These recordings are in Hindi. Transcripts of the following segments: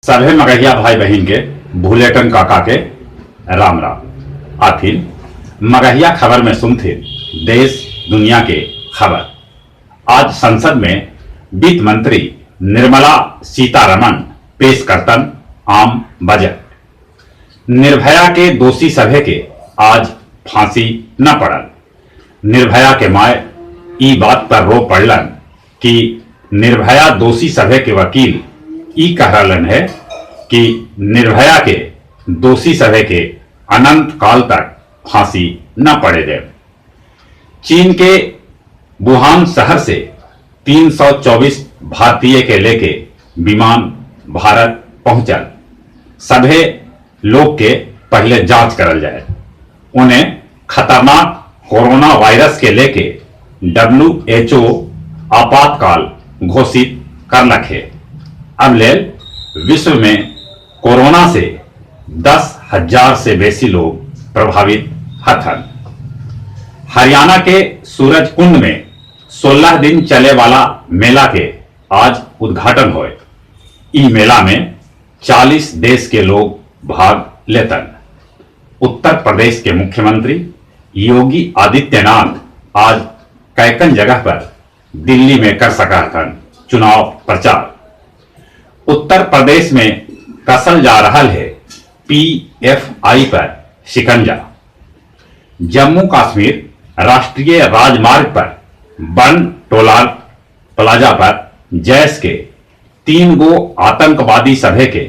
सभे मगहिया भाई बहन के भूलेटन काका के राम राम। आखिर मगहिया खबर में सुनते देश दुनिया के खबर। आज संसद में वित्त मंत्री निर्मला सीतारमण पेश करतन आम बजट। निर्भया के दोषी सभे के आज फांसी न पड़ल। निर्भया के माय ई बात पर रो पड़लन कि निर्भया दोषी सभे के वकील ई कह रहलन है कि निर्भया के दोषी सभे के अनंत काल तक फांसी न पड़े दे। चीन के वुहान शहर से 324 भारतीय के लेके विमान भारत पहुंचल। सभे लोग के पहले जांच करल जाए। उन्हें खतरनाक कोरोना वायरस के लेके WHO आपातकाल घोषित कर रखे। अब ले विश्व में कोरोना से 10,000 से बेसी लोग प्रभावित हथन। हरियाणा के सूरज कुंड में 16 दिन चले वाला मेला के आज उद्घाटन हुए। ई मेला में 40 देश के लोग भाग लेतन। उत्तर प्रदेश के मुख्यमंत्री योगी आदित्यनाथ आज कैकन जगह पर दिल्ली में कर सका हन चुनाव प्रचार। उत्तर प्रदेश में कसल जा रहा है PFI पर शिकंजा। जम्मू कश्मीर राष्ट्रीय राजमार्ग पर बन टोला प्लाजा पर जैश के 3 गो आतंकवादी सभे के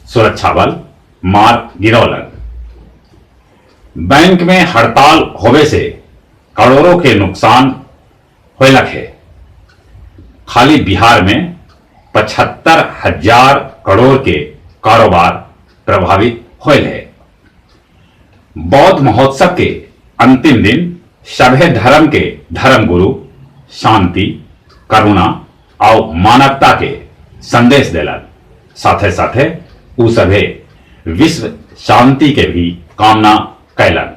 सुरक्षा बल मार गिरौलन। बैंक में हड़ताल होवे से करोड़ों के नुकसान होलक है। खाली बिहार में 75,000 करोड़ के कारोबार प्रभावित हुए है। बौद्ध महोत्सव के अंतिम दिन सभे धर्म के धर्मगुरु शांति, करुणा और मानवता के संदेश दिलन। साथे साथे उ सभे विश्व शांति के भी कामना कैलन।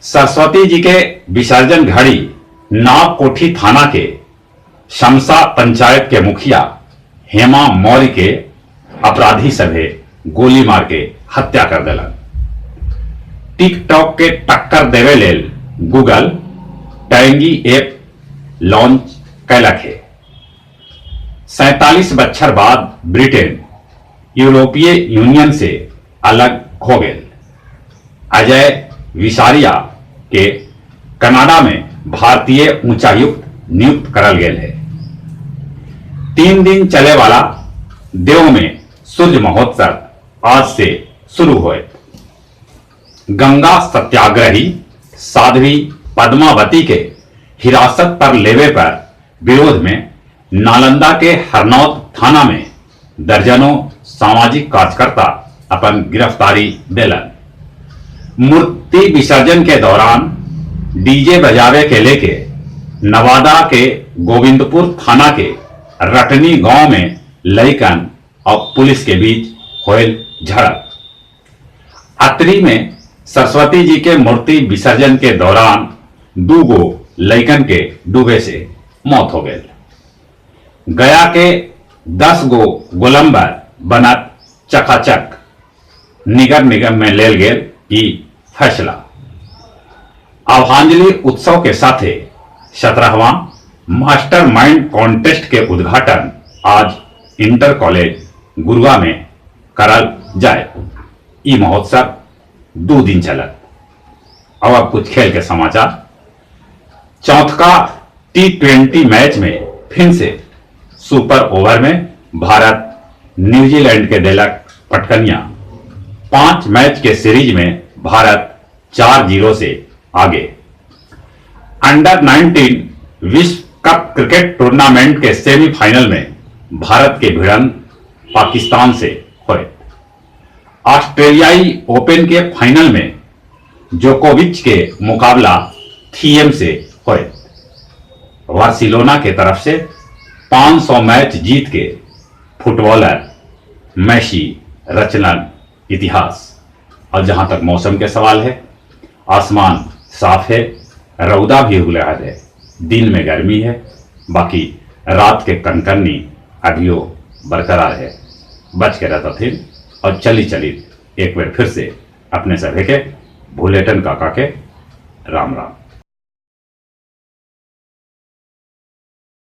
सरस्वती जी के विसर्जन घड़ी नागकोठी थाना के शमसा पंचायत के मुखिया हेमा मौर्य के अपराधी सभे गोली मार के हत्या कर दिलन। टिकटॉक के टक्कर देवे लेल गूगल टैंगी ऐप लॉन्च कैलक है। 47 बछर बाद ब्रिटेन यूरोपीय यूनियन से अलग हो गए। अजय विसारिया के कनाडा में भारतीय उच्चायुक्त नियुक्त करल गए है। 3 दिन चले वाला देव में सूर्य महोत्सव आज से शुरू हुए। गंगा सत्याग्रही साध्वी पद्मावती के हिरासत पर लेवे पर विरोध में नालंदा के हरनौत थाना में दर्जनों सामाजिक कार्यकर्ता अपन गिरफ्तारी दिलन। मूर्ति विसर्जन के दौरान डीजे बजावे के लेके नवादा के गोविंदपुर थाना के रटनी गांव में लइकन और पुलिस के बीच होयल झड़प। अतरी में सरस्वती जी के मूर्ति विसर्जन के दौरान 2 गो लइकन के डूबे से मौत हो गई। गया के 10 गो गोलंबर बनत चकाचक निगर निगम में लेल गेल ई फैसला। आभांजलि उत्सव के साथे 17वां मास्टर माइंड कॉन्टेस्ट के उद्घाटन आज इंटर कॉलेज गुरुआ में करल जाए। ई महोत्सव 2 दिन चलत। अब कुछ खेल के समाचार। चौथा T20 मैच में फिर से सुपर ओवर में भारत न्यूजीलैंड के दिलक पटकनिया। 5 मैच के सीरीज में भारत 4-0 से आगे। अंडर 19 विश्व कप क्रिकेट टूर्नामेंट के सेमीफाइनल में भारत के भिड़ंत पाकिस्तान से हुए। ऑस्ट्रेलियाई ओपन के फाइनल में जोकोविच के मुकाबला थीएम से हुए। बार्सिलोना के तरफ से 500 मैच जीत के फुटबॉलर मेसी रचलन इतिहास। और जहां तक मौसम के सवाल है, आसमान साफ है, रौदा भी उगला है, दिन में गर्मी है, बाकी रात के कनकनी अभियो बरकरार है। बच के रहता थी और चली चली एक बार फिर से अपने सभी के भूलेटन काका के राम राम।